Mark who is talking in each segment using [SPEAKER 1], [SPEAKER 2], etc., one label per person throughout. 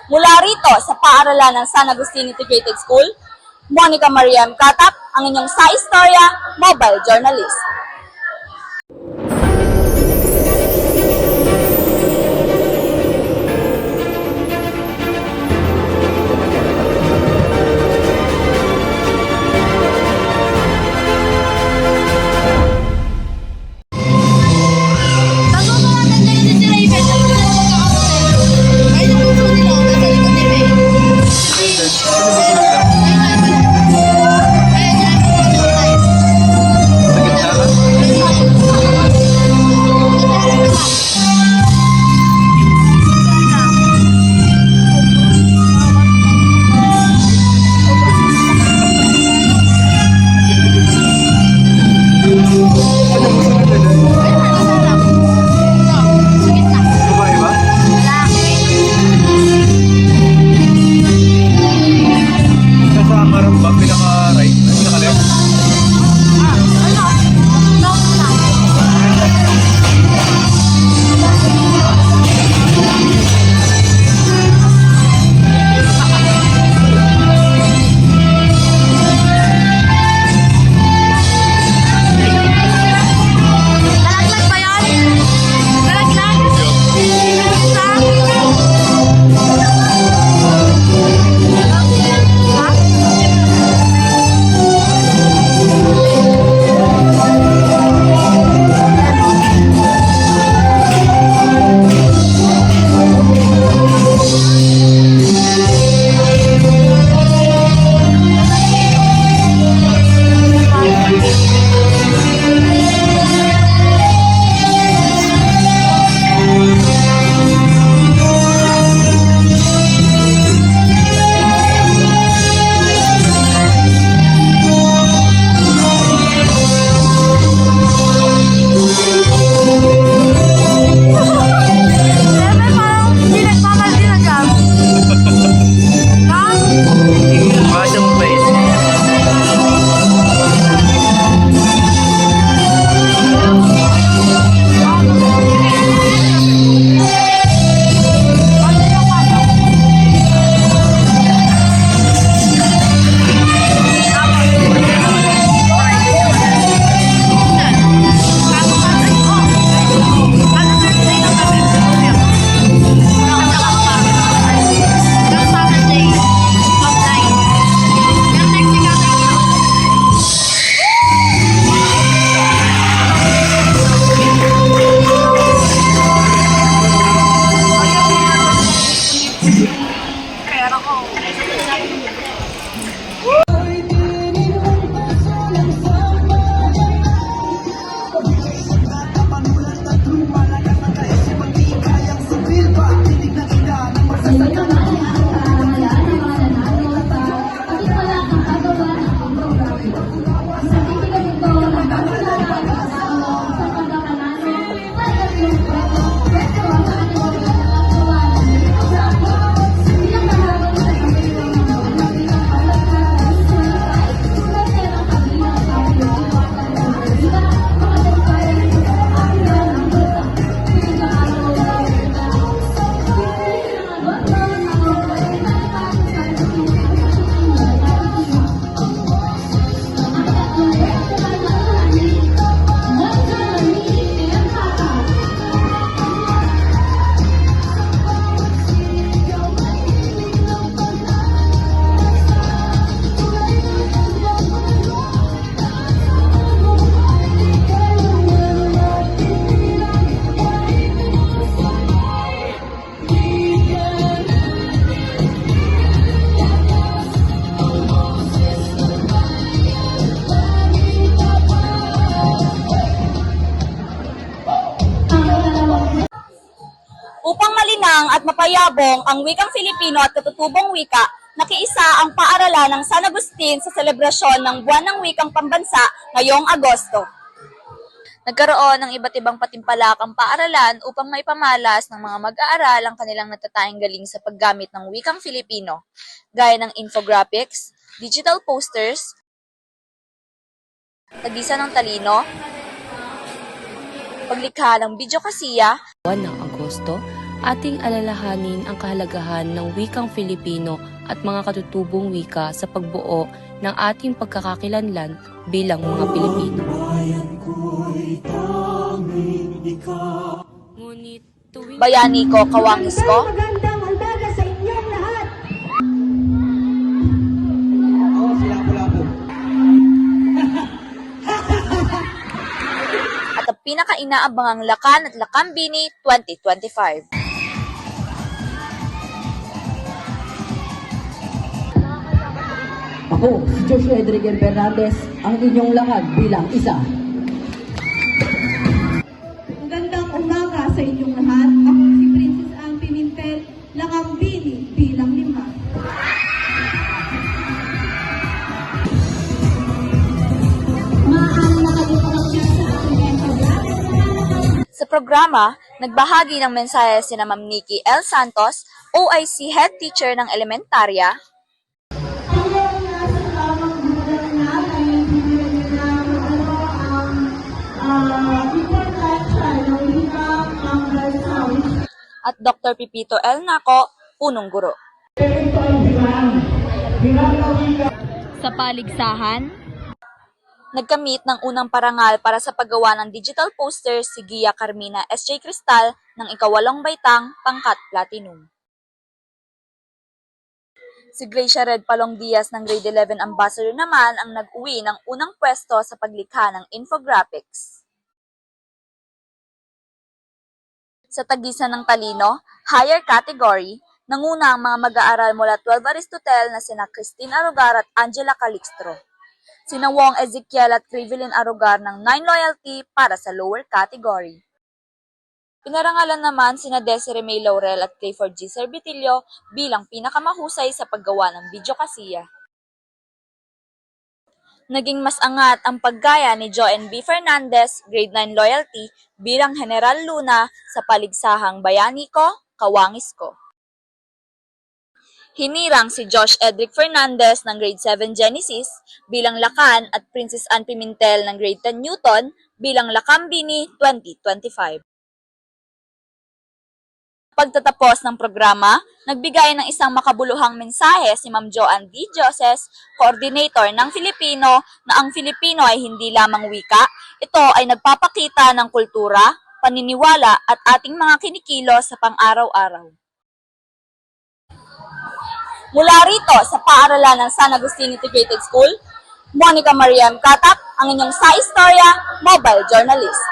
[SPEAKER 1] Mula rito sa paaralan ng San Agustin Integrated School, Monica Mariam Katap, ang inyong sa istorya, mobile journalist. Upang malinang at mapayabong ang wikang Filipino at katutubong wika, nakiisa ang paaralan ng San Agustin sa selebrasyon ng Buwan ng Wikang Pambansa ngayong Agosto. Nagkaroon ng iba't ibang patimpalakang paaralan upang maipamalas ng mga mag-aaral ang kanilang natatanging galing sa paggamit ng wikang Filipino, gaya ng infographics, digital posters, tagisa ng talino, paglikha ng bidyokasiya,
[SPEAKER 2] buwan ng Agosto, Ating alalahanin ang kahalagahan ng wikang Filipino at mga katutubong wika sa pagbuo ng ating pagkakakilanlan bilang mga Pilipino. Ngunit tuwing
[SPEAKER 1] Bayani ko, kawangis ko.
[SPEAKER 3] Magandang umaga sa inyong lahat.
[SPEAKER 1] At ang pinaka-inaabangang Lakan at Lakambini 2025.
[SPEAKER 4] Ako, si Joshua Edrigan Fernandez, ang inyong lakad bilang isa.
[SPEAKER 3] Magandang umaga sa inyong lahat. Ako si Princess Ann Pimentel, Lakambini bilang 5.
[SPEAKER 1] Sa programa, nagbahagi ng mensahe sina Ma'am Nikki L. Santos, OIC Head Teacher ng Elementarya, at Dr. Pipito L. Naco, Punong Guro. Sa paligsahan, nagkamit ng unang parangal para sa paggawa ng digital poster si Gia Carmina S.J. Cristal ng ika-8 baitang pangkat platinum. Si Gracia Red Palong Diaz ng grade 11 ambassador naman ang nag-uwi ng unang pwesto sa paglikha ng infographics. Sa tagisan ng talino, higher category, nanguna ang mga mag-aaral mula 12 Aristotel na sina Christine Arugar at Angela Calixtro. Sina Wong Ezekiel at Crivelin Arugar ng 9 loyalty para sa lower category. Pinarangalan naman sina Desiree May Laurel at Clifford G. Servitilio bilang pinakamahusay sa paggawa ng video kasiya. Naging mas angat ang paggaya ni Joanne B. Fernandez, grade 9 loyalty, bilang General Luna sa paligsahang Bayani Ko, Kawangis Ko. Hinirang si Josh Edric Fernandez ng grade 7 Genesis bilang Lakan at Princess Ann Pimentel ng grade 10 Newton bilang Lakambini 2025. Pagtatapos ng programa, nagbigay ng isang makabuluhang mensahe si Ma'am Joanne D. Joses, coordinator ng Filipino, na ang Filipino ay hindi lamang wika, ito ay nagpapakita ng kultura, paniniwala at ating mga kinikilos sa pang-araw-araw. Mula rito sa paaralan ng San Agustin Integrated School, Monica Mariam Katak, ang inyong sa istorya, mobile journalist.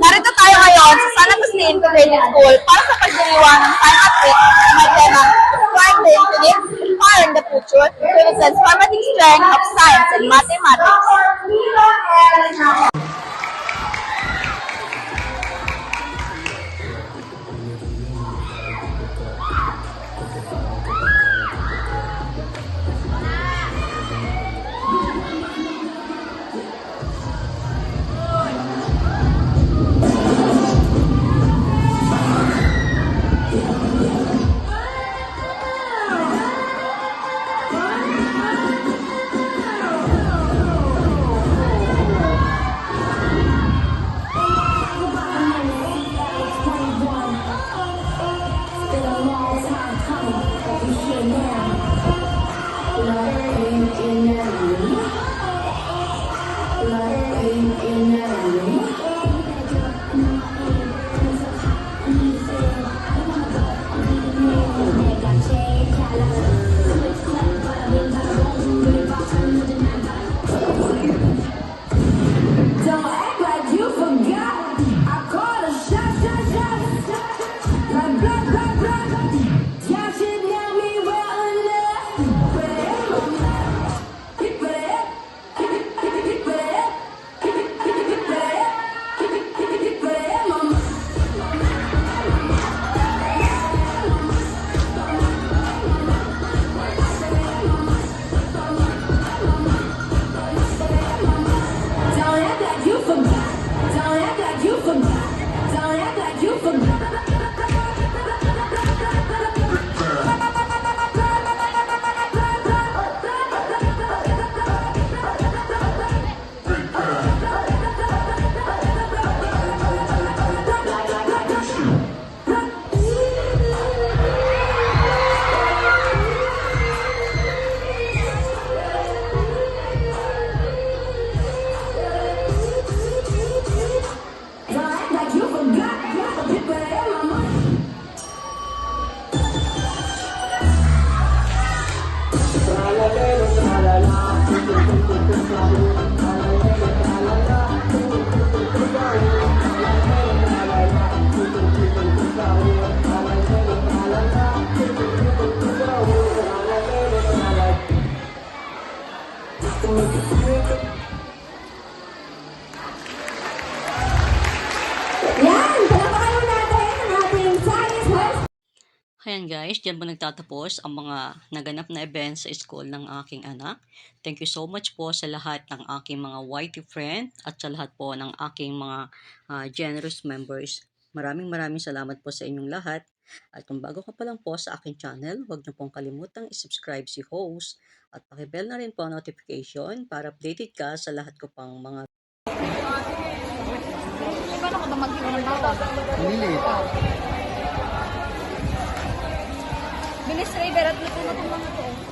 [SPEAKER 1] Narito tayo ngayon sa San Agustin Integrated School para sa pagdiriwang ng Science Week na may temang Inspiring the Infinite, Inspiring the Future, with the transformative strength of science and mathematics.
[SPEAKER 5] Ayan guys, diyan po nagtatapos ang mga naganap na events sa school ng aking anak. Thank you so much po sa lahat ng aking mga YT friend at sa lahat po ng aking mga generous members. Maraming salamat po sa inyong lahat. At kung bago ka pa lang po sa aking channel, huwag niyo pong kalimutang isubscribe si host at pakibell na rin po ang notification para updated ka sa lahat ko pang mga
[SPEAKER 1] Paano ka ba mag-iwan ng bawang? Bilis, River, at luto na itong mga to.